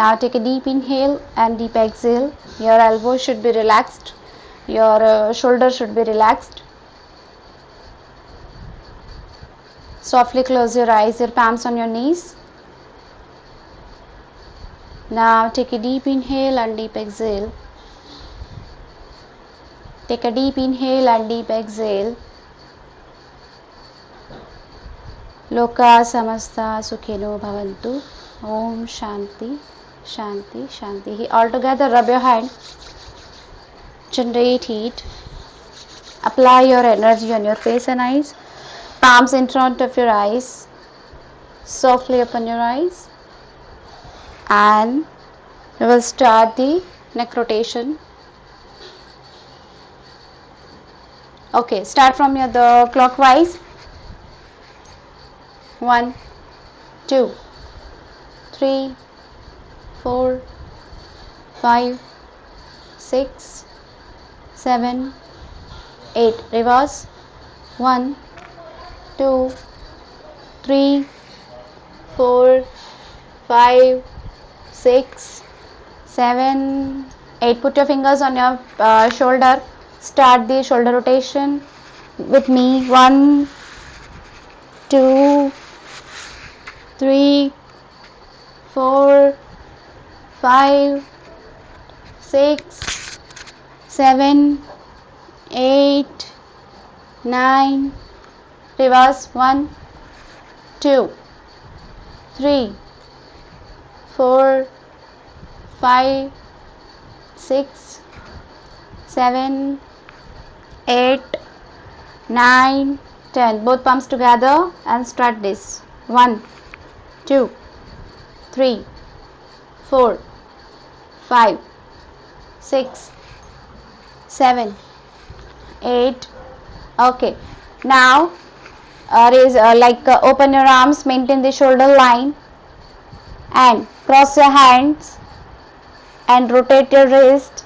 Now take a deep inhale and deep exhale. Your elbow should be relaxed, your shoulder should be relaxed. Softly close your eyes, your palms on your knees. Now take a deep inhale and deep exhale. Take a deep inhale and deep exhale. Loka samasta sukhino bhavantu. Om Shanti, Shanti, Shanti. All together rub your hand. Generate heat. Apply your energy on your face and eyes. Palms in front of your eyes. Softly open your eyes. And we will start the neck rotation. Okay, start from the clockwise. 1, 2, 3, 4, 5, 6, 7, 8. Reverse. 1, 2, 3, 4, 5, 6, 7, 8. Put your fingers on your shoulder. Start the shoulder rotation with me. 1, 2, 3, 4, 5, 6, 7, 8, 9. Reverse. 1, 2, 3, 4, 5, 6, 7, 8, 9, 10. Both palms together and start this. 1, 2, 3, 4, 5, 6, 7, 8. Okay. Now raise open your arms, maintain the shoulder line, and cross your hands and rotate your wrist,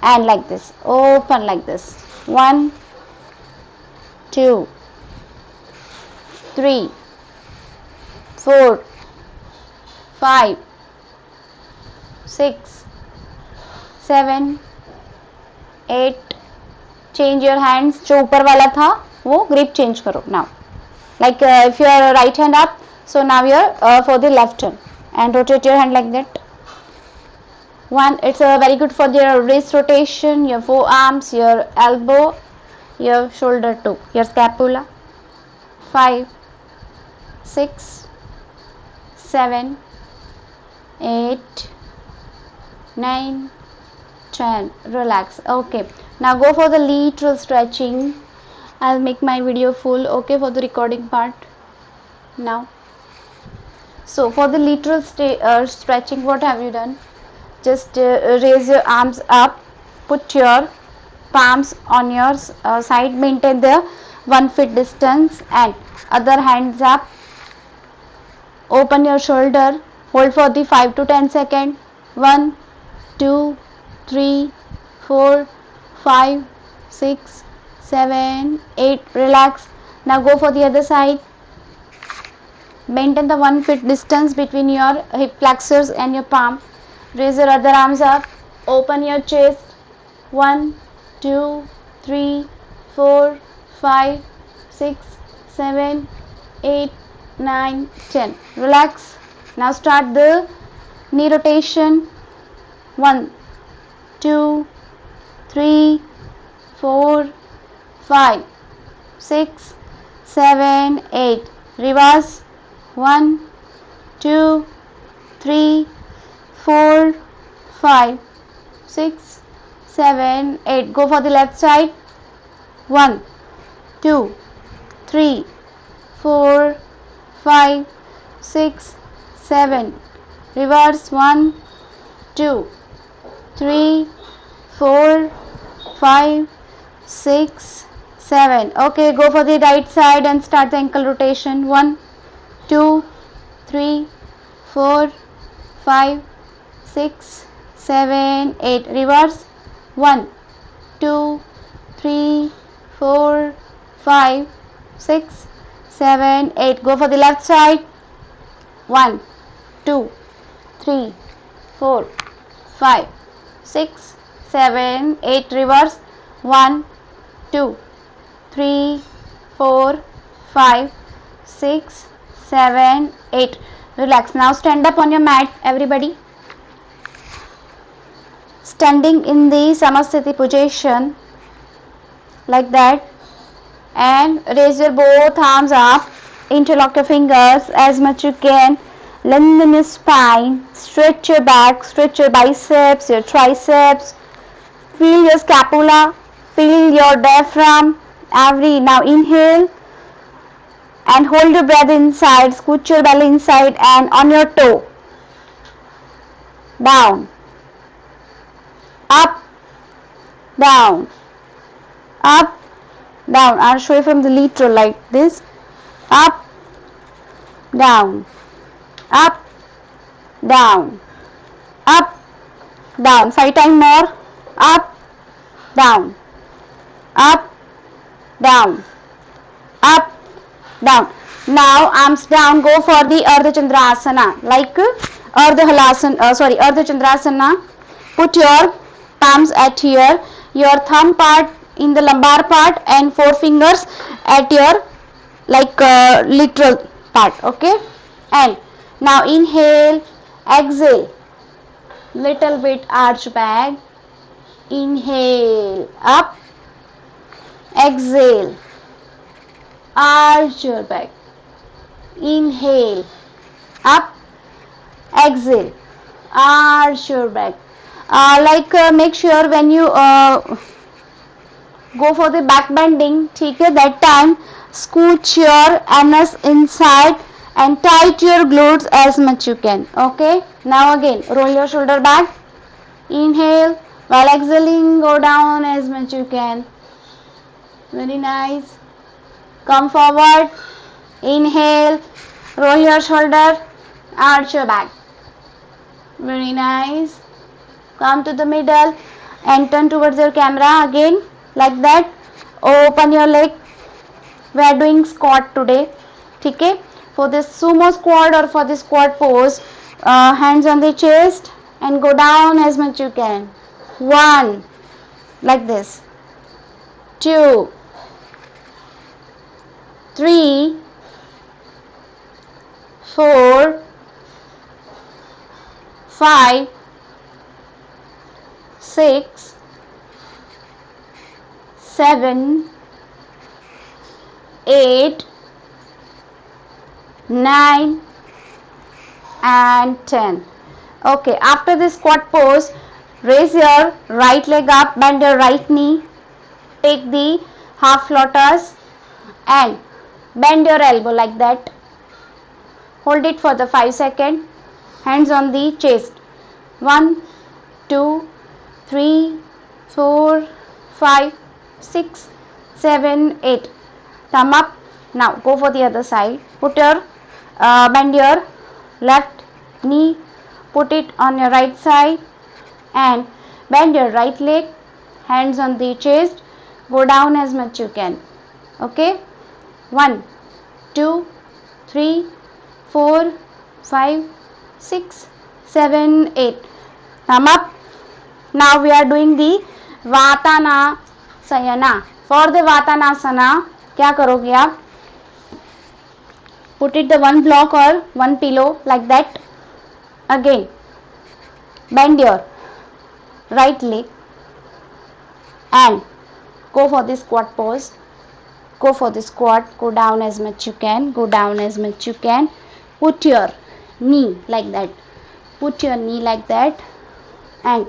and like this, open like this. 1, 2, 3, 4, 5, 6, 7, 8. Change your hands. जो ऊपर वाला था वो grip change करो. Now like if your right hand up, so now you're for the left hand, and rotate your hand like that. 1, it's very good for your wrist rotation, your forearms, your elbow, your shoulder too, your scapula. 5, 6, 7, 8, 9, 10. Relax. Okay, now go for the lateral stretching. I'll make my video full, okay, for the recording part now. So for the lateral stretching, what have you done? Just raise your arms up, put your palms on your side, maintain the 1 foot distance, and other hands up. Open your shoulder, hold for the 5 to 10 seconds. 1, 2, 3, 4, 5, 6, 7, 8. Relax. Now go for the other side. Maintain the 1 foot distance between your hip flexors and your palm. Raise your other arms up. Open your chest. 1, 2, 3, 4, 5, 6, 7, 8, 9, 10. Relax. Now start the knee rotation. 1, 2, 3, 4, 5, 6, 7, 8. Reverse. 1, 2, 3, 4, 5, 6, 7, 8. Go for the left side. 1, 2, 3, 4, 5, 6, 7. Reverse. 1, 2, 3, 4, 5, 6, 7. Okay, go for the right side and start the ankle rotation. 1, 2, 3, 4, 5, 6, 7, 8. Reverse. 1, 2, 3, 4, 5, 6, 7, 8. Go for the left side. 1, 2, 3, 4 5 6 7 8 reverse 1 2 3 4 5 6 7 8 relax. Now stand up on your mat everybody, standing in the Samasthiti position like that, and raise your both arms up, interlock your fingers as much you can, lengthen your spine, stretch your back, stretch your biceps, your triceps, feel your scapula, feel your diaphragm. Now inhale and hold your breath inside, scoot your belly inside and on your toe, down, up, down, up, down. I'll show you from the lateral like this, up, down, up, down, up, down. 5 times more, up, down, up, down, up, down. Now arms down, go for the Ardha Chandrasana, like Ardha Chandrasana. Put your palms at here, your thumb part in the lumbar part and 4 fingers at your like lateral part, okay? And now inhale, exhale, little bit arch back, inhale, up, exhale, arch your back, inhale, up, exhale, arch your back. Make sure when you go for the back bending, okay, that time scooch your anus inside and tight your glutes as much you can, okay? Now again roll your shoulder back, inhale, while exhaling go down as much you can. Very nice. Come forward, inhale, roll your shoulder, arch your back. Very nice. Come to the middle and turn towards your camera again like that. Open your leg. We are doing squat today, okay? For this sumo squat or for this squat pose, hands on the chest and go down as much you can. 1, like this, 2, 3, 4, 5, 6, 7, 8, 9 and 10. Okay, after this squat pose, raise your right leg up, bend your right knee, take the half lotus and bend your elbow like that. Hold it for the 5 seconds. Hands on the chest. 1, 2, 3, 4, 5, 6, 7, 8. Thumb up. Now go for the other side. Bend your left knee. Put it on your right side and bend your right leg. Hands on the chest. Go down as much you can. Okay. 1, 2, 3, 4, 5, 6, 7, 8. Thumb up. Now we are doing the Vatanasana. For the Vatanasana, क्या करोगे आप? Put it the one block or one pillow like that. Again, bend your right leg and go for the squat pose. Go for the squat. Go down as much you can. Go down as much you can. Put your knee like that. Put your knee like that and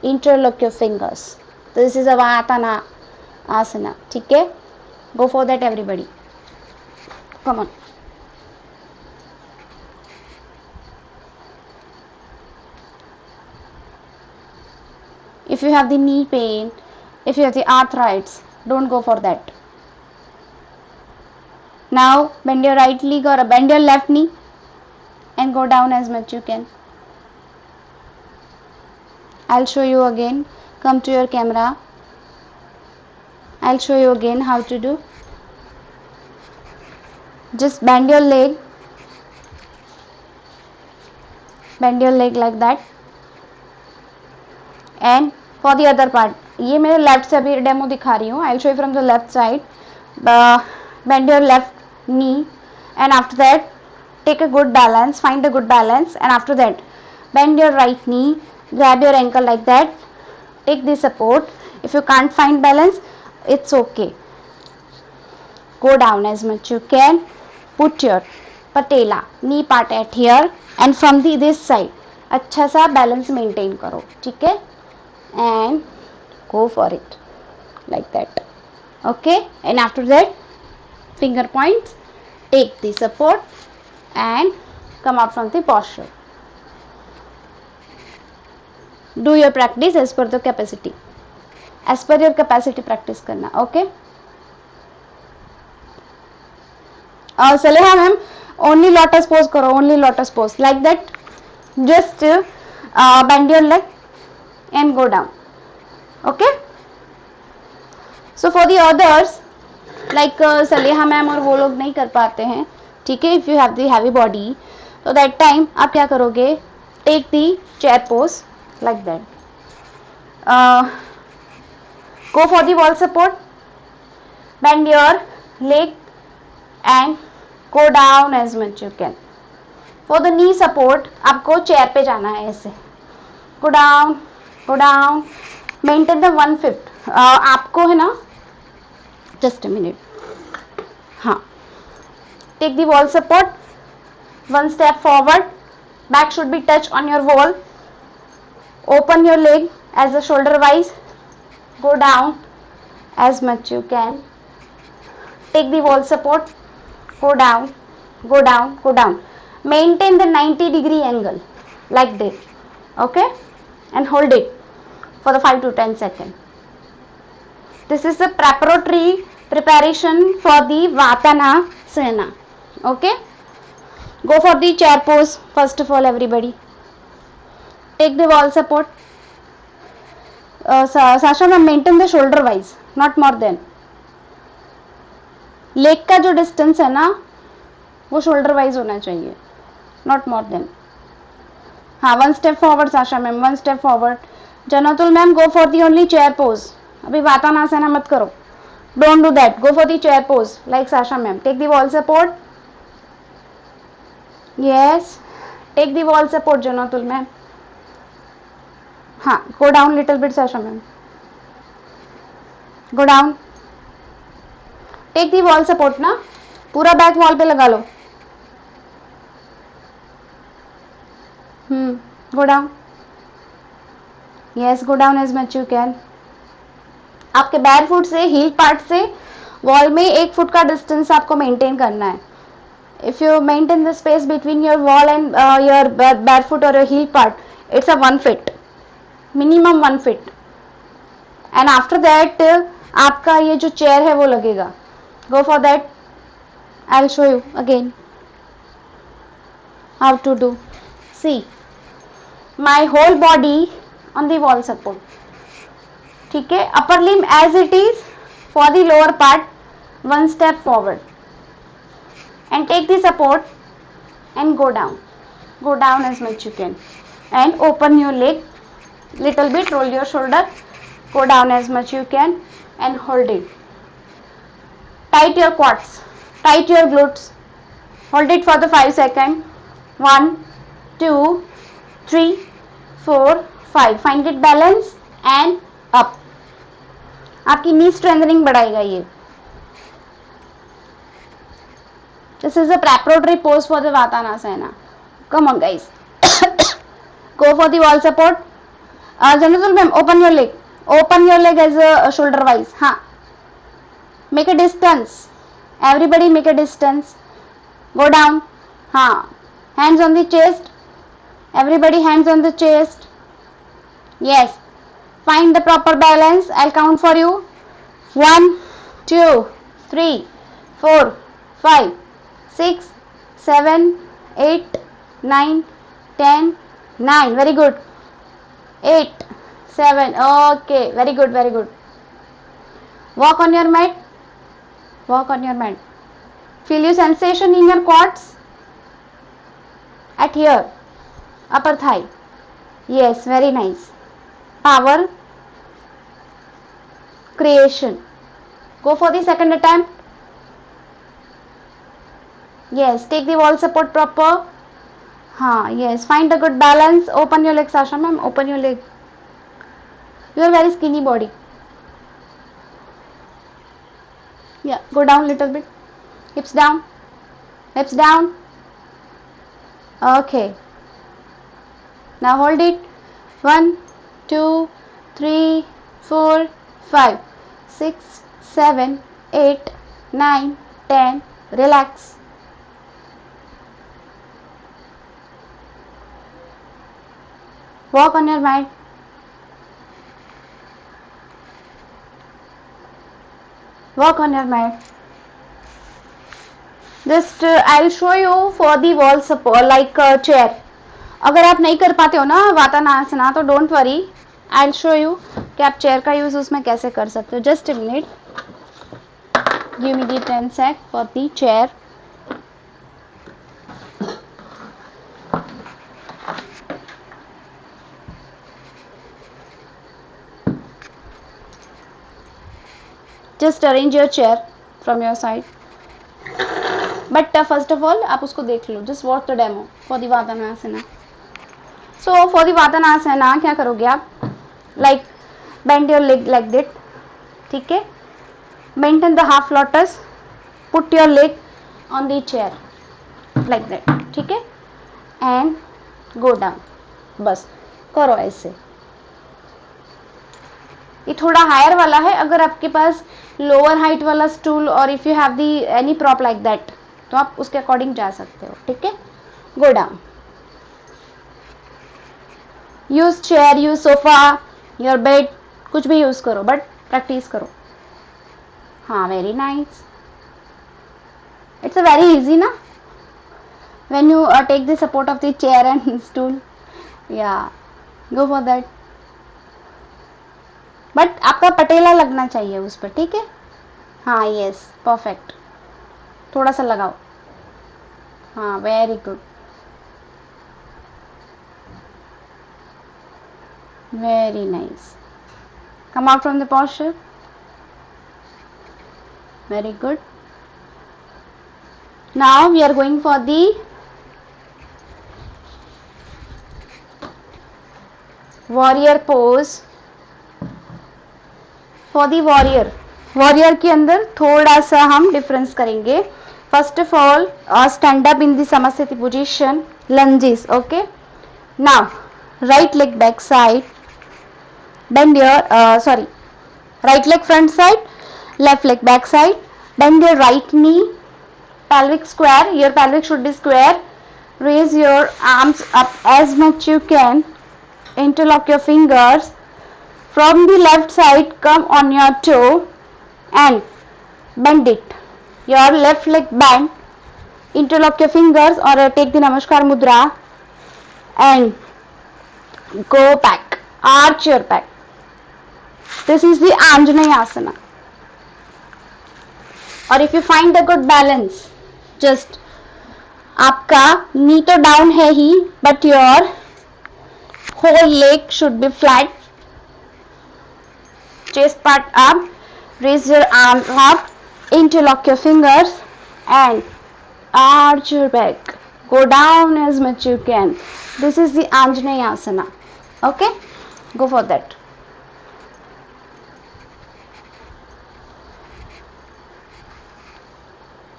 interlock your fingers. This is a Vatana asana. Okay? Go for that everybody. Come on. If you have the knee pain, if you have the arthritis, don't go for that. Now bend your right leg or bend your left knee and go down as much you can. I'll show you again. Come to your camera. I'll show you again how to do. Just bend your leg. Bend your leg like that and for the other part, ये मैं left से अभी demo दिखा रही हूँ. I'll show you from the left side. Bend your left knee and after that take a good balance, find a good balance, and after that bend your right knee, grab your ankle like that, take the support. If you can't find balance, it's okay. Go down as much you can. Put your patella, knee part at here and from the this side अच्छा सा balance maintain करो, ठीक है? And go for it like that. Okay, and after that finger points, take the support and come out from the posture. Do your practice as per the capacity. As per your capacity practice करना. Okay. Saleha ma'am, only lotus pose करो, only lotus pose like that. Just bend your leg and go down. Okay. So for the others, like Saleha ma'am और वो लोग नहीं कर पाते हैं, ठीक है? If you have the heavy body, so that time आप क्या करोगे? Take the chair pose like that. Go for the wall support. Bend your leg and go down as much you can. For the knee support, आपको chair पे जाना है ऐसे. Go down, go down. Maintain the 1/5. आपको है ना? Just a minute. हाँ. Take the wall support. One step forward. Back should be touch on your wall. Open your leg as a shoulder wise. Go down as much you can. Take the wall support. Go down, go down, go down. Maintain the 90-degree angle like this. Okay, and hold it for the 5 to 10 seconds. This is the preparatory preparation for the Vatanasana. Okay, go for the chair pose first of all, everybody. Take the wall support. Sasha ma'am, maintain the shoulder wise, not more than. Leg का जो distance है ना वो shoulder wise होना चाहिए, not more than. हाँ, 1 step forward Sasha ma'am, 1 step forward. Jannatul ma'am, go for the only chair pose. अभी वातानासना मत करो, don't do that. Go for the chair pose like Sasha ma'am. Take the wall support. Yes, take the wall support Jannatul ma'am. हाँ, go down little bit Sasha ma'am. Go down. Take the wall support ना, पूरा back wall पे लगा लो. Go down. Yes, go down as much you can. आपके बैर foot से heal part से वॉल में 1 फुट का डिस्टेंस आपको मेंटेन करना है. If you maintain the space between your wall and your barefoot और your heel part, it's a 1 feet, minimum 1 feet. And after that आपका ये जो चेयर है वो लगेगा. Go for that. I'll show you again how to do. See, my whole body on the wall support. ठीक है, upper limb as it is. For the lower part, 1 step forward and take the support and go down. Go down as much you can and open your leg little bit. Roll your shoulder. Go down as much you can and hold it. Tight your quads, tight your glutes. Hold it for the 5 seconds. 1, 2, 3, 4, 5. Find it balance and up. आपकी knee strengthening बढ़ाएगा ये. This is a preparatory pose for the Vatanasana. Come on guys. Go for the wall support. Janatul ma'am, open your leg. Open your leg as a shoulder wise. हाँ. Make a distance. Everybody make a distance. Go down. हाँ. Hands on the chest. Everybody hands on the chest. Yes. Find the proper balance. I'll count for you. 1, 2, 3, 4, 5, 6, 7, 8, 9, 10, 9. Very good. 8, 7. Okay. Very good. Very good. Walk on your mat. Walk on your mat. Feel your sensation in your quads. At here. Upper thigh. Yes, very nice. power creation. Go for the second attempt. Yes, take the wall support proper. Yes, find a good balance. Open your leg, Sasha ma'am, open your leg. You are very skinny body. Yeah, go down little bit. Hips down. Hips down. Okay. Now hold it. 1, 2, 3, 4, 5, 6, 7, 8, 9, 10. Relax. Walk on your mat. Walk on your mat. Just I'll show you for the wall support like chair. अगर आप नहीं कर पाते हो ना वातानासना तो don't worry, I will show you कि आप चेयर का यूज उसमें कैसे कर सकते हो. Just a minute, give me the 10 sec for the chair. Just arrange your chair from your side. But first of all आप उसको देख लो. Just watch the demo for the vatanasana. So for the vatanasana क्या करोगे आप, like bend your leg like that. ठीक है, maintain the half lotus, put your leg on the chair like that. ठीक है, एंड गो डाउन. बस करो ऐसे. ये थोड़ा हायर वाला है. अगर आपके पास लोअर हाइट वाला स्टूल और if you have the any prop like that तो आप उसके अकॉर्डिंग जा सकते हो. ठीक है, go down. Use chair, use sofa, your bed, कुछ भी यूज करो बट प्रैक्टिस करो. हाँ, very nice. It's a very easy ना when you take the support of the chair and stool. Yeah, go for that. But आपका पटेला लगना चाहिए उस पर. ठीक है, हाँ, यस, परफेक्ट. थोड़ा सा लगाओ. हाँ, very good, very nice. Come out from the posture. Very good. Now we are going for the warrior pose. For the warrior के अंदर थोड़ा सा हम डिफरेंस करेंगे. First of all stand up in the samasthiti position, lunges. Okay, now right leg back side, bend your right leg front side, left leg back side, bend your right knee, pelvic square, your pelvic should be square. Raise your arms up as much you can, interlock your fingers. From the left side, come on your toe and bend it. Your left leg bend, interlock your fingers or take the Namaskar Mudra and go back, arch your back. This is the Anjaneya Asana. और if you find a good balance, just आपका knee तो down है ही, but your whole leg should be flat. Chest part up, raise your arm up, interlock your fingers and arch your back. Go down as much you can. This is the Anjaneya Asana. Okay, go for that.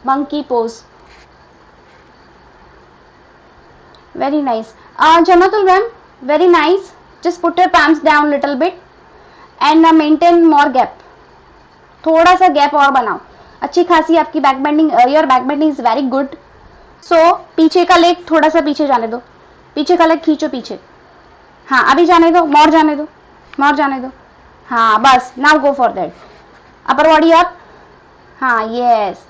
Monkey pose. Very nice. Janatul ma'am, very nice. Just put your palms down little bit and maintain more gap. थोड़ा सा gap और बनाओ. अच्छी खासी आपकी back bending, your back bending is very good. So पीछे का leg थोड़ा सा पीछे जाने दो. पीछे का लेग खींचो पीछे. हाँ, अभी जाने दो, मोर जाने दो, मोर जाने दो. हाँ, बस. Now go for that. Upper body up. हाँ, yes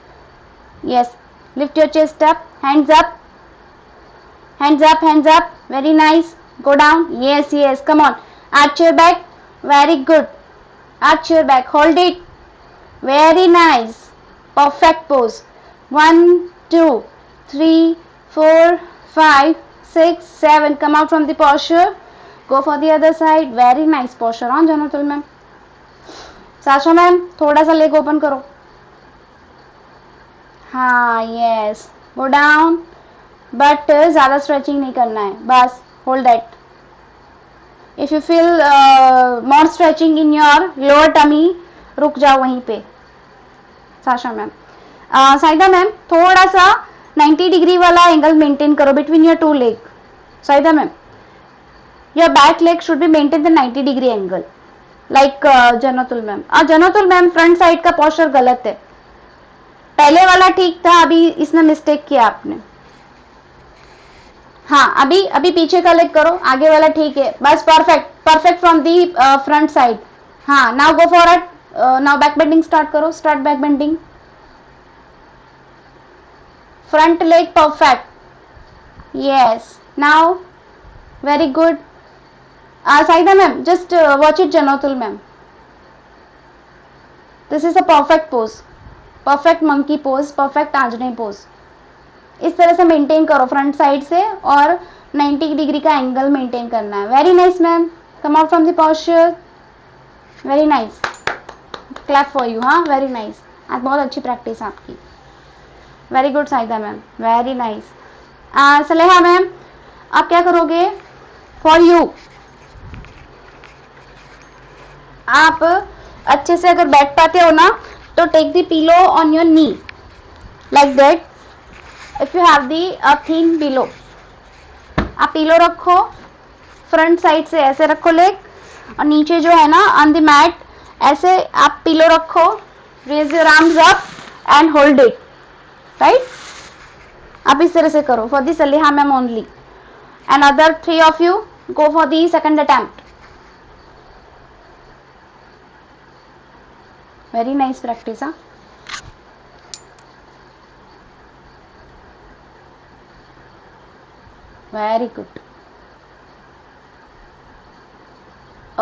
yes, lift your chest up, hands up, hands up, hands up. Very nice. Go down. Yes, yes, come on. Arch your back. Very good. Arch your back. Hold it. Very nice. Perfect pose. 1, 2, 3, 4, 5, 6, 7. Come out from the posture. Go for the other side. Very nice posture on Janatul ma'am. Sasha ma'am थोड़ा सा leg open करो. हाँ yes. Go down but ज़्यादा stretching नहीं करना है. बस hold that. If you feel more stretching in your lower tummy रुक जाओ वहीं पे. Sasha ma'am. साइदा मैम थोड़ा सा 90 डिग्री वाला एंगल मेंटेन करो between your two leg. Saida ma'am your back leg should be maintain the 90 degree angle like Jannatul ma'am. Jannatul ma'am front side का posture गलत है. पहले वाला ठीक था, अभी इसने मिस्टेक किया आपने. हाँ अभी पीछे का लेग करो, आगे वाला ठीक है. बस perfect from the front side. हाँ now go for it. Now back bending start करो. Start back bending. Front leg perfect. Yes now very good. Saida ma'am, just watch it Janatul ma'am. This is a perfect pose. Perfect monkey pose, perfect Anjaneya pose. इस तरह से maintain करो front side से और 90 degree का angle maintain करना है. Very nice ma'am. Come out from the posture. Very nice. Clap for you. हाँ वेरी नाइस. आज बहुत अच्छी प्रैक्टिस आपकी. Very good Saida ma'am. Very nice. Saleha ma'am आप क्या करोगे? फॉर यू आप अच्छे से अगर बैठ पाते हो ना तो take the pillow on your knee like that. If you have the thin pillow, आप पिलो रखो फ्रंट साइड से ऐसे रखो लेग, और नीचे जो है ना ऑन द मैट ऐसे आप पिलो रखो. Raise your arms up and hold it. Right. आप इस तरह से करो for the Saliha ma'am only. And other 3 of you go for the second attempt. Very nice practice. Huh? Very good.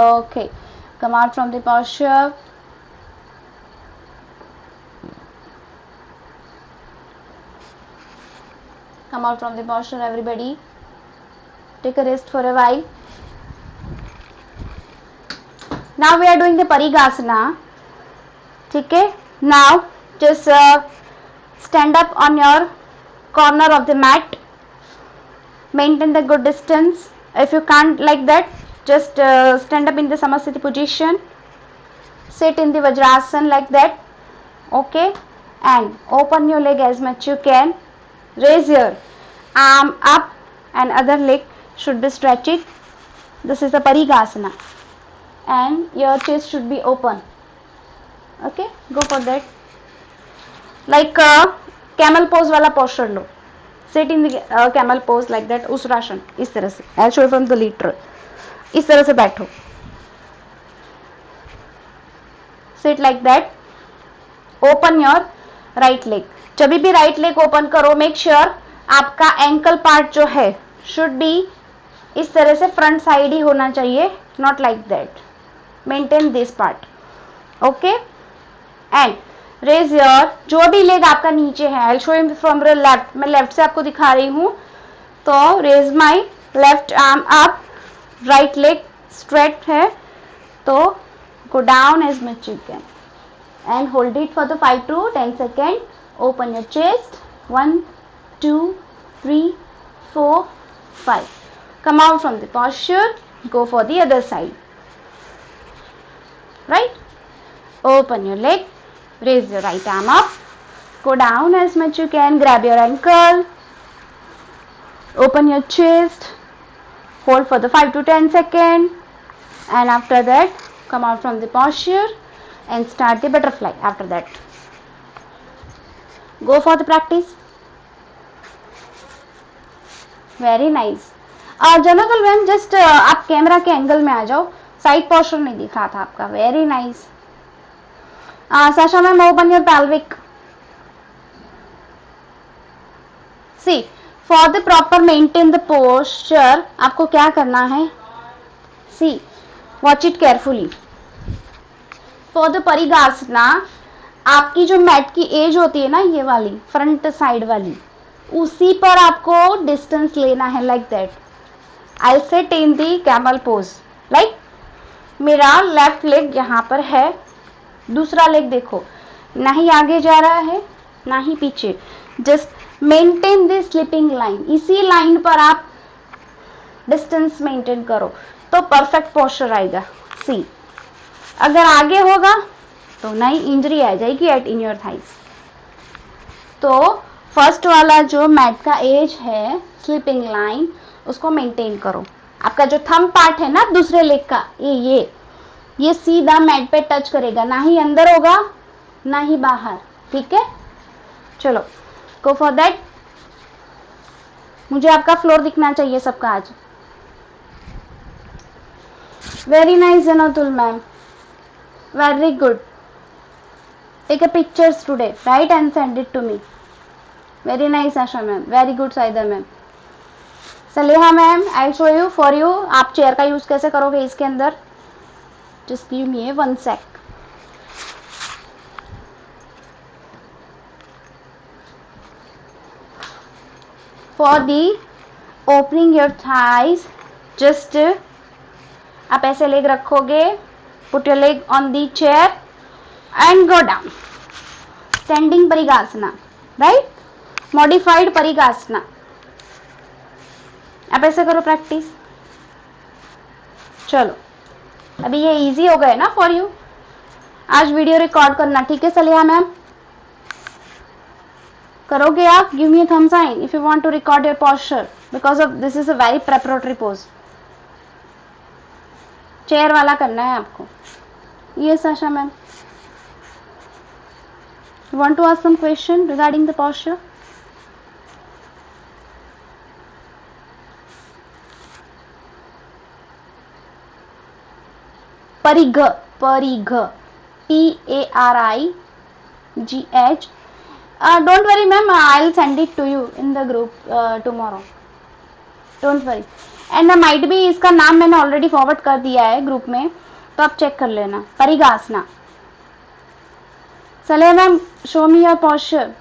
Okay, come out from the posture. Come out from the posture everybody. Take a rest for a while. Now we are doing the Parigasana. ठीक है. Now just stand up on your corner of the mat. Maintain the good distance. If you can't like that just stand up in the samasthiti position. Sit in the vajrasan like that. Okay, and open your leg as much you can. Raise your arm up and other leg should be stretching. This is the Parigasana and your chest should be open. Okay, go for that. Like camel pose वाला posture low. Sit in the camel pose like that. Usrashan इस तरह से. I'll show you from the literal. इस तरह से बैठो. Sit like that. Open your right leg. जब भी right leg open करो, make sure आपका ankle part जो है should be इस तरह से front side ही होना चाहिए, not like that. Maintain this part. Okay. And raise your जो भी leg आपका नीचे है, I'll show you from the left. मैं left से आपको दिखा रही हूँ. तो raise my left arm up. Right leg straight है, तो go down as much you can and hold it for the 5 to 10 seconds. Open your chest. 1 2 3 4 5. Come out from the posture. Go for the other side. Right. Open your leg. Raise your right arm up. Go down as much you can. Grab your ankle. Open your chest. Hold for the 5 to 10 seconds, and after that come out from the posture and start the butterfly. After that go for the practice. Very nice. General ma'am just आप camera के angle में आ जाओ. Side posture नहीं दिख रहा था आपका. Very nice. Sasha ma'am open your pelvic. See For the proper maintain the posture, आपको क्या करना है? See, watch it carefully. For the Parigasana, आपकी जो मैट की एज होती है ना, ये वाली फ्रंट साइड वाली, उसी पर आपको डिस्टेंस लेना है like that. I'll sit in the camel pose. Like मेरा लेफ्ट लेग यहाँ पर है, दूसरा लेग देखो ना ही आगे जा रहा है ना ही पीछे, just maintain the sleeping line, इसी लाइन पर आप डिस्टेंस मेंटेन करो तो परफेक्ट पोस्चर आएगा. सी अगर आगे होगा तो नई इंजरी आ जाएगी एट इन योर थाइस. तो फर्स्ट वाला जो मैट का एज है स्लीपिंग लाइन उसको मेंटेन करो. आपका जो थंब पार्ट है ना दूसरे लेग का, ये सीधा मैट पे टच करेगा, ना ही अंदर होगा ना ही बाहर. ठीक है, चलो गो फॉर दैट. मुझे आपका फ्लोर दिखना चाहिए सबका आज. Very nice Jannatul ma'am, very good. Take a pictures today, right and send it to me. Very nice Asha ma'am, very good Saida ma'am. Saleha ma'am, I show you for you आप chair का use कैसे करोगे इसके अंदर. Just give me 1 sec. For the opening your thighs, just आप ऐसे leg रखोगे, put your leg on the chair and go down. Standing parighasana, right, modified परिगासना. आप ऐसे करो प्रैक्टिस. चलो अभी ये इजी हो गए ना फॉर यू. आज वीडियो रिकॉर्ड करना, ठीक है सलिया मैम, करोगे आप. Give me a thumb sign if you want to record your posture because of this is a very preparatory pose. Chair वाला करना है आपको. Yes Asha ma'am, you want to ask some question regarding the posture. परिघ, परिघ, PARIGH. Don't worry ma'am, I'll send it to you in the group tomorrow. Don't worry. And might be इसका नाम मैंने already forward कर दिया है group में, तो आप चेक कर लेना. परिगासना. सले ma'am, show me your posture.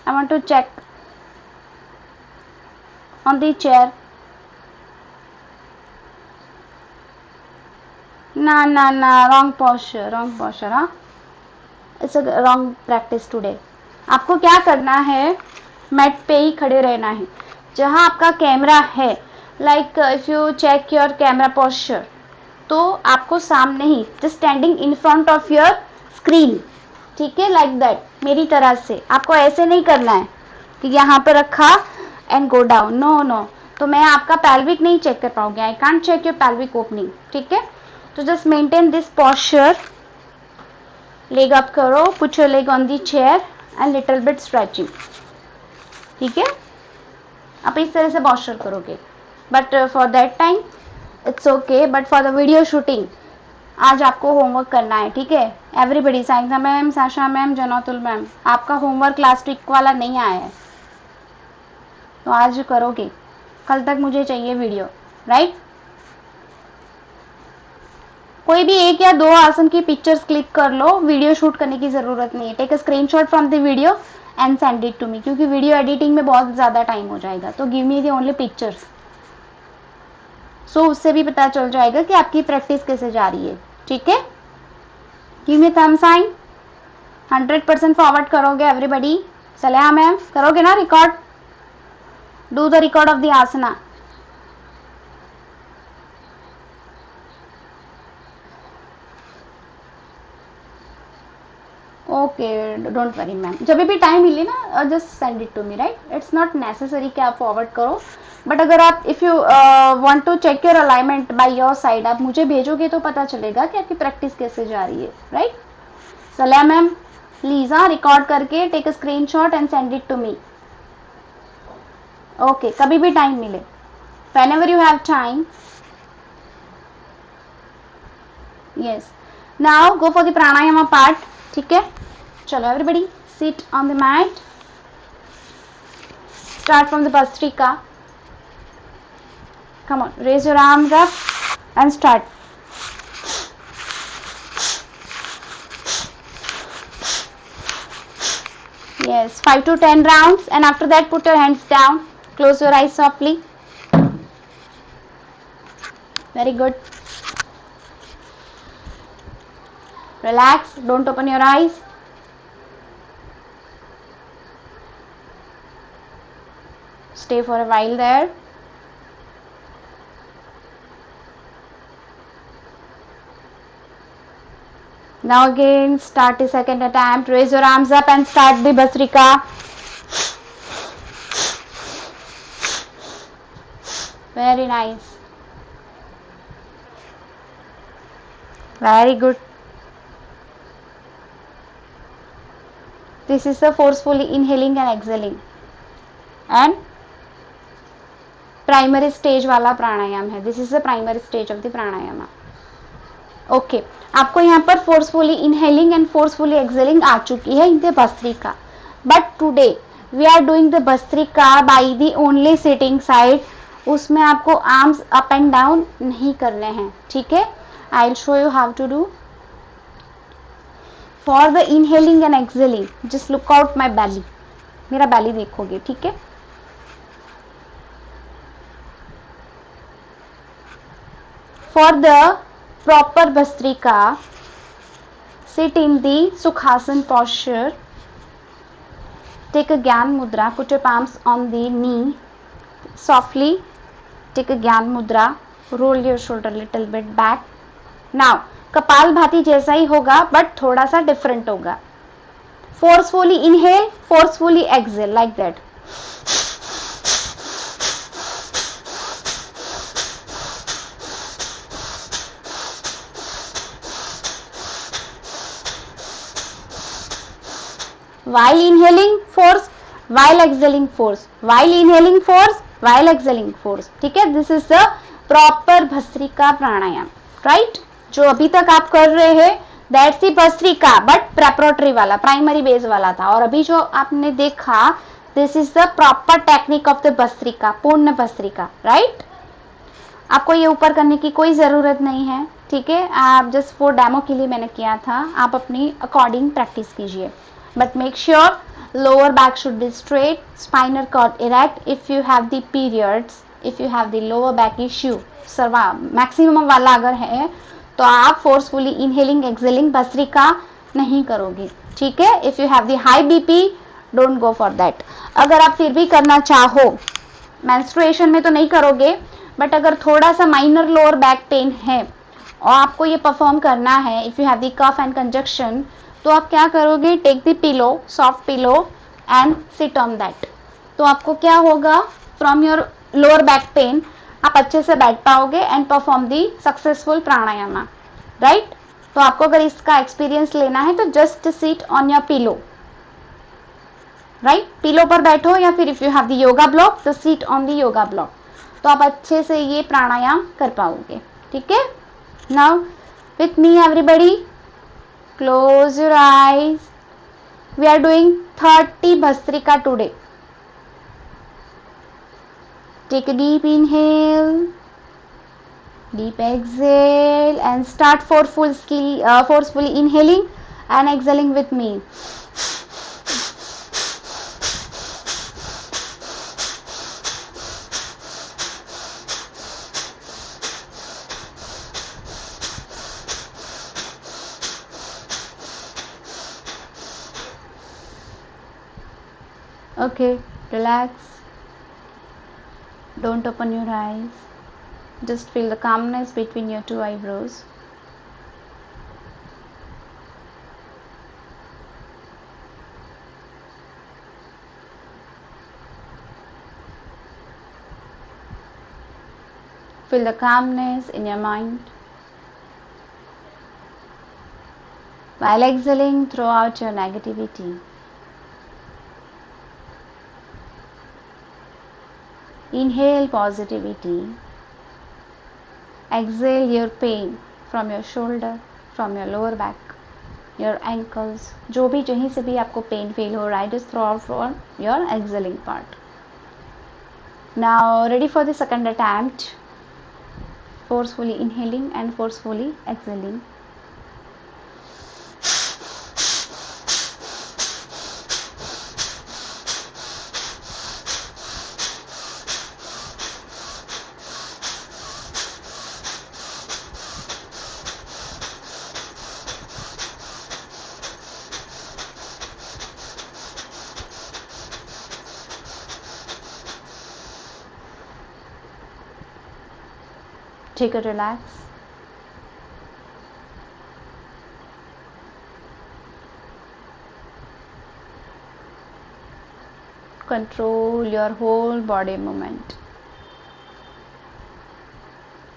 I want to check on the chair. ना ना ना, रॉन्ग पोस्चर, रॉन्ग पोस्चर. हाँ, it's a wrong practice today. आपको क्या करना है, मैट पे ही खड़े रहना है जहाँ आपका कैमरा है. Like if you check your camera posture, तो आपको सामने ही just standing in front of your screen. ठीक है, लाइक दैट. मेरी तरह से आपको ऐसे नहीं करना है कि यहाँ पे रखा and go down. No no, तो मैं आपका पैल्विक नहीं चेक कर पाऊंगी. I can't check your pelvic opening. ठीक है, तो just maintain this posture. Leg up करो, put your leg on the chair and little bit stretching. ठीक है, आप इस तरह से पोस्चर करोगे. But for that time it's okay, but for the video shooting आज आपको होमवर्क करना है. ठीक है everybody, साइंसा ma'am, Sasha ma'am, Jannatul ma'am, आपका होमवर्क लास्ट वीक वाला नहीं आया है तो आज करोगे. कल तक मुझे चाहिए वीडियो, राइट. कोई भी एक या दो आसन की पिक्चर्स क्लिक कर लो, वीडियो शूट करने की जरूरत नहीं है. Take a screenshot from the video and send it to me, क्योंकि वीडियो एडिटिंग में बहुत ज्यादा टाइम हो जाएगा. तो give me the only pictures, so उससे भी पता चल जाएगा कि आपकी प्रैक्टिस कैसे जा रही है. ठीक है, give me thumb sign. 100% forward करोगे एवरीबडी. सलेहा मैम, करोगे ना record. Do the record of the asana. Okay, don't worry ma'am, जब भी टाइम मिले ना just send it to me, right. It's not necessary कि आप फॉरवर्ड करो, बट अगर आप if you want to check your alignment by your side, आप मुझे भेजोगे तो पता चलेगा कि आपकी प्रैक्टिस कैसे जा रही है, right. Saleha ma'am please record करके take a screenshot and send it to me. Okay, कभी भी टाइम मिले, whenever you have time. Yes, now go for the pranayama part. ठीक है, चलो everybody sit on the mat. Start from the Bhastrika. Come on, raise your arms up and start. Yes, 5 to 10 rounds, and after that put your hands down. Close your eyes softly. Very good. Relax, don't open your eyes. Stay for a while there. Now again, start the second attempt. Raise your arms up and start the Bhastrika. Very nice. Very good. This is the forcefully inhaling and exhaling. And primary stage वाला प्राणायाम है. This is the primary stage of the pranayama. Okay, आपको यहाँ पर forcefully inhaling and forcefully exhaling आ चुकी है in the bhastrika. But today we are doing the bhastrika by the only sitting side. उसमें आपको आर्म्स अप एंड डाउन नहीं करने हैं. ठीक है, I will show you how to do. For the inhaling and exhaling just look out my belly. मेरा belly देखोगे. ठीक है, for the proper Bhastrika, sit in the Sukhasana posture. Take a Gyan Mudra. Put your palms on the knee. Softly take a Gyan Mudra. Roll your shoulder little bit back. Now कपाल भाती जैसा ही होगा but थोड़ा सा different होगा. Forcefully inhale, forcefully exhale like that. While inhaling force, while exhaling force, while inhaling force, while exhaling force. ठीक है, this is the proper bhastrika pranayama. Right, जो अभी तक आप कर रहे हैं that's the bhastrika but preparatory वाला, प्राइमरी बेस वाला था. और अभी जो आपने देखा this is the proper technique of the bhastrika, पूर्ण भस्त्रिका. राइट, आपको ये ऊपर करने की कोई जरूरत नहीं है. ठीक है, आप जस्ट वो डेमो के लिए मैंने किया था. आप अपनी अकॉर्डिंग प्रैक्टिस कीजिए. But make sure lower back should be straight, spinal cord erect. If you have the periods, if you have the lower back issue, सर्वा मैक्सिमम वाला अगर है तो आप forcefully inhaling, exhaling भस्त्रिका नहीं करोगे. ठीक है, if you have the high BP, don't go for that. अगर आप फिर भी करना चाहो, menstruation में तो नहीं करोगे, बट अगर थोड़ा सा माइनर लोअर बैक पेन है और आपको ये परफॉर्म करना है, if you have the cough and conjunction, तो आप क्या करोगे, take the pillow, soft pillow and sit on that. तो आपको क्या होगा, from your lower back pain आप अच्छे से बैठ पाओगे and perform the successful pranayama. Right, तो आपको अगर इसका एक्सपीरियंस लेना है तो just sit on your pillow. Right, pillow पर बैठो या फिर if you have the yoga block तो sit on the yoga block. तो आप अच्छे से ये प्राणायाम कर पाओगे. ठीक है, now with me everybody, close your eyes. We are doing 30 Bhastrika today. Take a deep inhale, deep exhale and start forcefully inhaling and exhaling with me. Okay, relax. Don't open your eyes. Just feel the calmness between your two eyebrows. Feel the calmness in your mind. While exhaling, throw out your negativity. Inhale positivity. Exhale your pain from your shoulder, from your lower back, your ankles. जो भी जहीं से भी आपको pain feel हो रहा है, just throw out from your exhaling part. Now ready for the second attempt. Forcefully inhaling and forcefully exhaling. Take a relax. Control your whole body movement.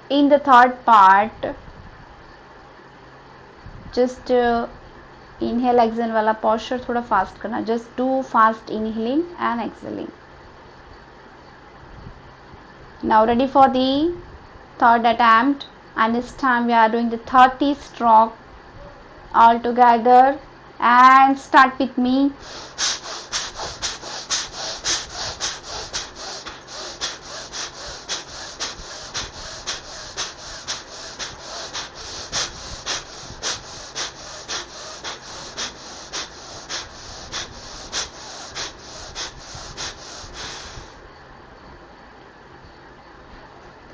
In the third part, just inhale exhale वाला posture थोड़ा fast करना. Just do fast inhaling and exhaling. Now ready for the third attempt, and this time we are doing the 30 stroke all together, and start with me.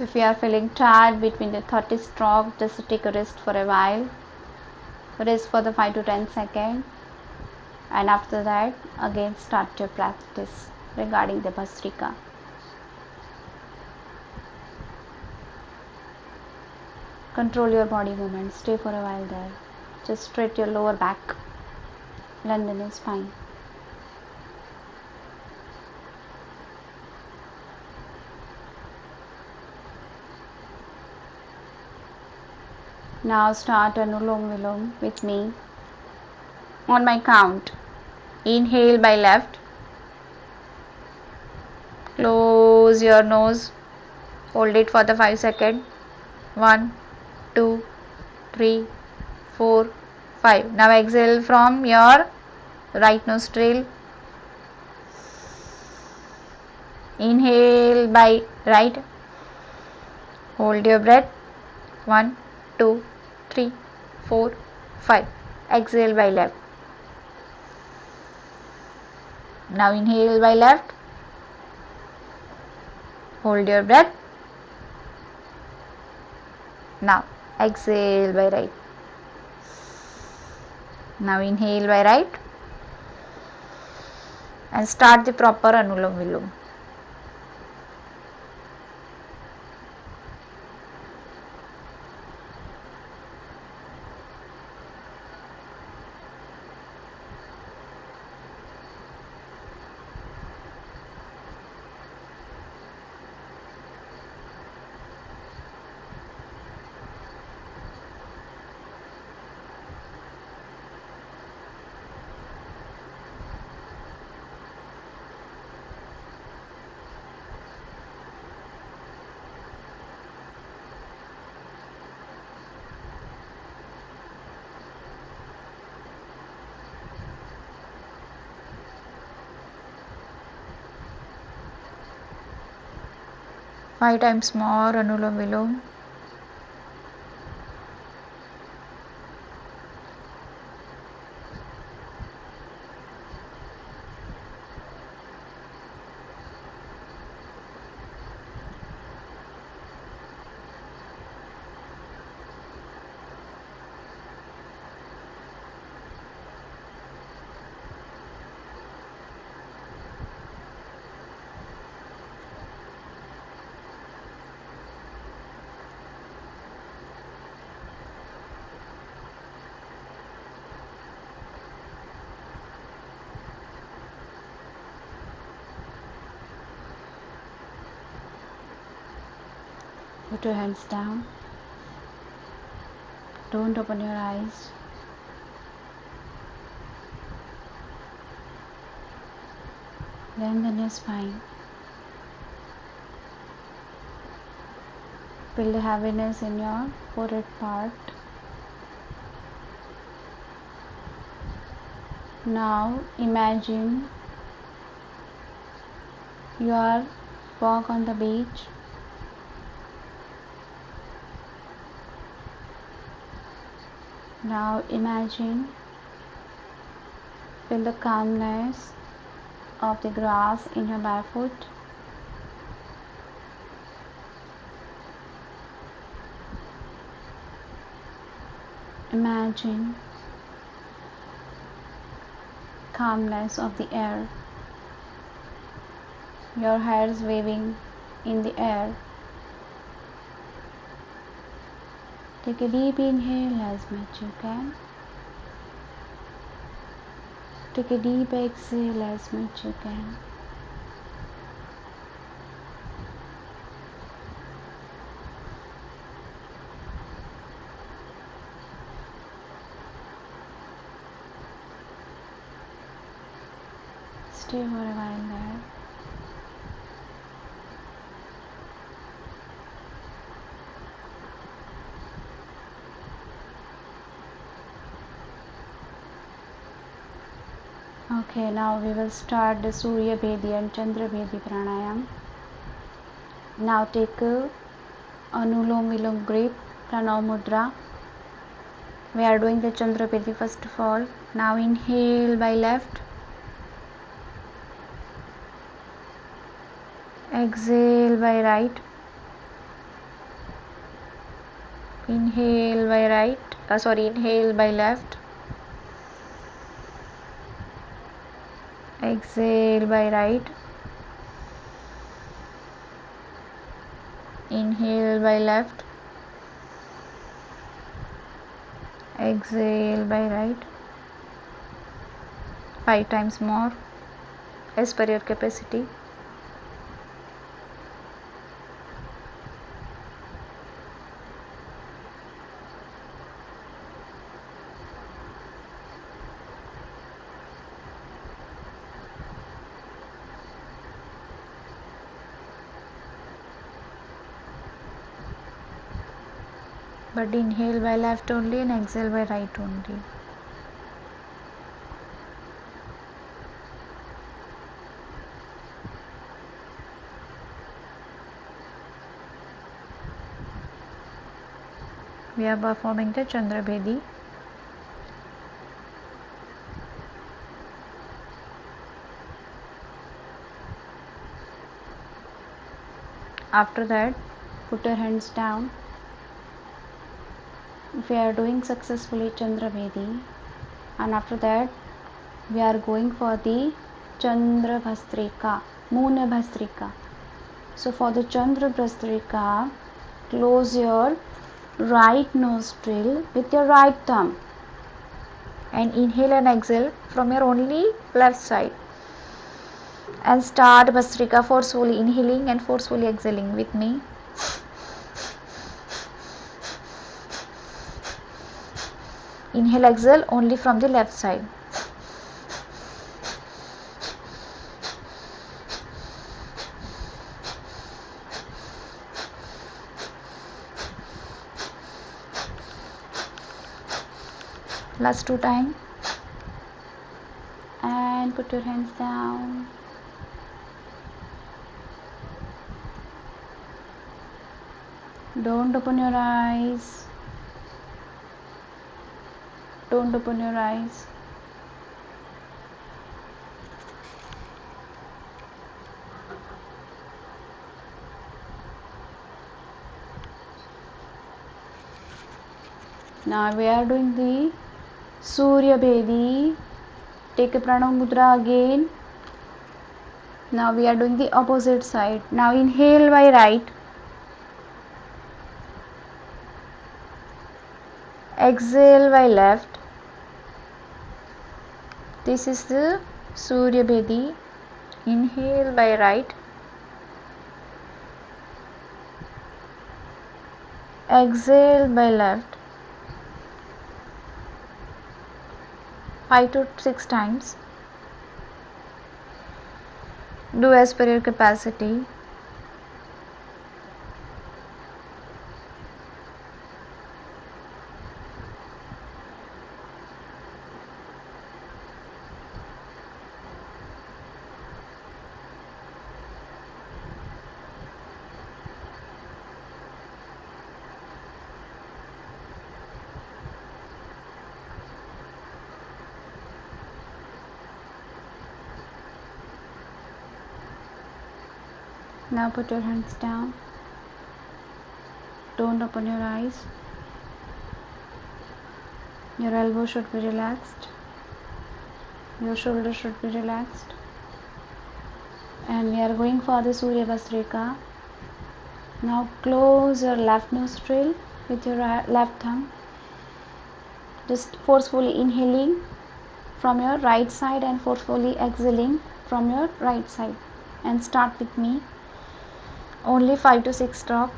If you are feeling tired between the 30 stroke, just take a rest for a while. Rest for the 5 to 10 seconds, and after that again start your practice regarding the Bhastrika. Control your body movement. Stay for a while there. Just straight your lower back. Lengthen your spine. Now start Anulom Vilom with me. On my count, inhale by left. Close your nose. Hold it for the 5 seconds. 1, 2, 3, 4, 5. Now exhale from your right nostril. Inhale by right. Hold your breath. 1, 2, 3, 4, 5. Exhale by left. Now inhale by left. Hold your breath. Now exhale by right. Now inhale by right. And start the proper Anulom Vilom. Five times more Anulom Vilom. Put your hands down. Don't open your eyes. Lengthen your spine. Feel the heaviness in your forehead part. Now imagine you are walk on the beach. Now imagine, feel the calmness of the grass in your barefoot. Imagine calmness of the air. Your hairs waving in the air. Take a deep inhale as much you can. Take a deep exhale as much you can. Stay for a while there. Okay, now we will start the Surya Bhedi and Chandra Bhedi pranayam. Now take a Anulom Vilom grip, Pranav Mudra. We are doing the Chandra Bhedi first of all. Now inhale by left. Exhale by right. Inhale by right. Inhale by left. Exhale by right. Inhale by left. Exhale by right. 5 times more as per your capacity. But inhale by left only and exhale by right only. We are performing the Chandra Bhedi. After that, put your hands down. If we are doing successfully Chandra Bhedi, and after that we are going for the Chandra Bhastrika, Moon Bhastrika. So for the Chandra Bhastrika, close your right nostril with your right thumb and inhale and exhale from your only left side, and start Bhastrika forcefully inhaling and forcefully exhaling with me. Inhale, exhale only from the left side. Last 2 times. And put your hands down. Don't open your eyes. Don't open your eyes. Now we are doing the Surya Bhedi. Take a Pranav Mudra again. Now we are doing the opposite side. Now inhale by right. Exhale by left. This is the Surya Bhedi. Inhale by right. Exhale by left. 5 to 6 times. Do as per your capacity. Now put your hands down. Don't open your eyes. Your elbow should be relaxed. Your shoulder should be relaxed. And we are going for the Surya Bhastrika. Now close your left nostril with your left thumb. Just forcefully inhaling from your right side and forcefully exhaling from your right side. And start with me. Only 5 to 6 drops.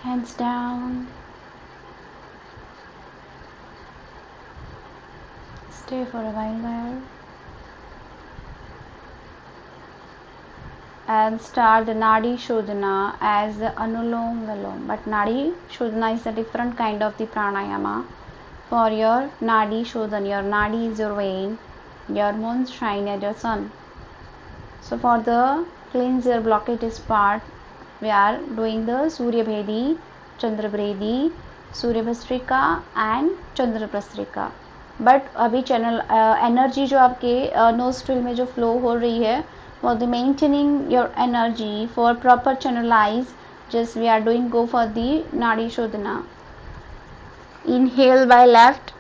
Hands down. Stay for a while there. And start the Nadi Shodhana as the Anulom Vilom. But Nadi Shodhana is a different kind of the pranayama. For your Nadi Shodhana, your Nadi is your vein, your moon shine as your sun. So for the cleanse your blockages part, we are doing the Surya Bhedi, Chandra Bhedi, Surya Bhastrika and Chandra Prastrika. But अभी channel energy जो आपके nostril में जो flow हो रही है for the maintaining your energy for proper channelise just we are doing go for the nadi shodhana. Inhale by left,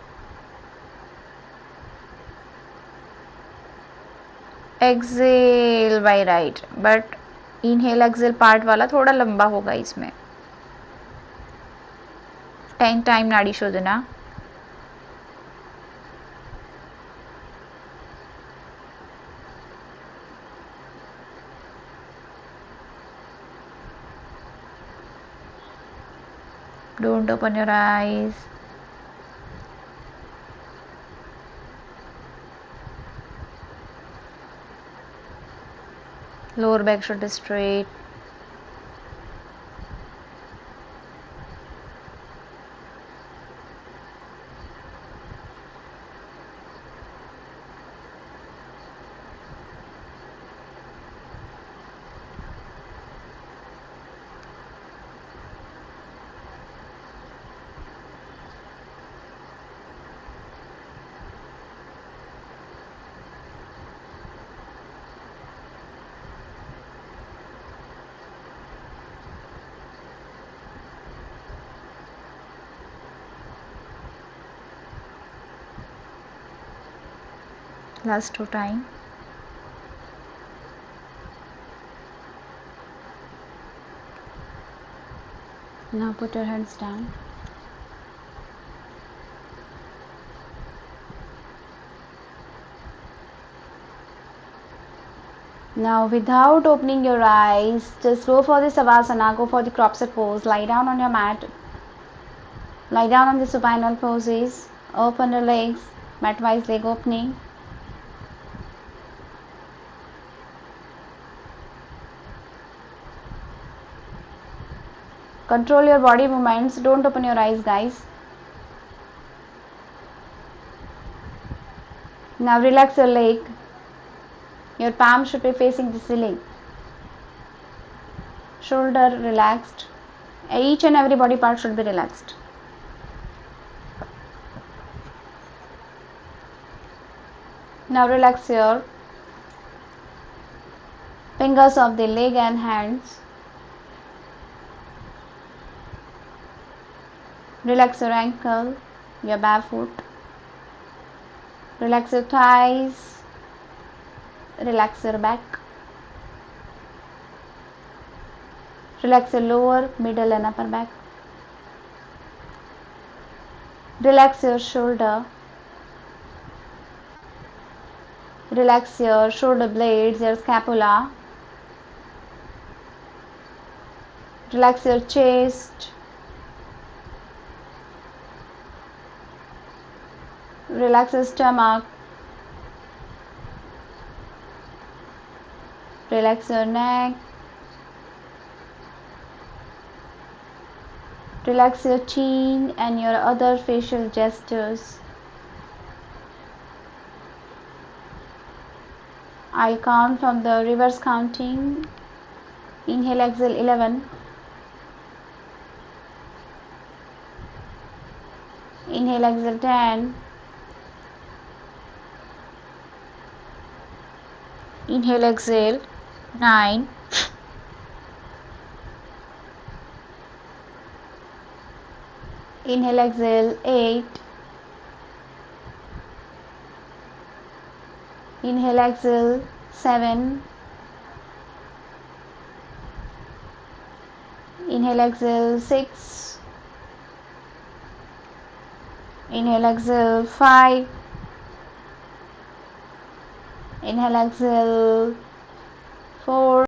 exhale by right. But inhale exhale part वाला थोड़ा लंबा होगा इसमें. 10 टाइम नाड़ी शोधना. Don't open your eyes. Lower back should be straight. Last 2 times. Now put your hands down. Now without opening your eyes, just go for the Savasana, go for the crop set pose, lie down on your mat, lie down on the supinal poses, open your legs, mat wise leg opening. Control your body movements, don't open your eyes guys. Now relax your leg, your palm should be facing the ceiling. Shoulder relaxed, each and every body part should be relaxed. Now relax your fingers of the leg and hands. Relax your ankle, your barefoot. Relax your thighs. Relax your back. Relax your lower, middle and upper back. Relax your shoulder. Relax your shoulder blades, your scapula. Relax your chest. Relax your stomach. Relax your neck. Relax your chin and your other facial gestures. I'll count from the reverse counting. Inhale, exhale 11. Inhale, exhale 10. Inhale, exhale 9, inhale, exhale, 8, inhale, exhale, 7, inhale, exhale, 6, inhale, exhale, 5, inhale, exhale, 4,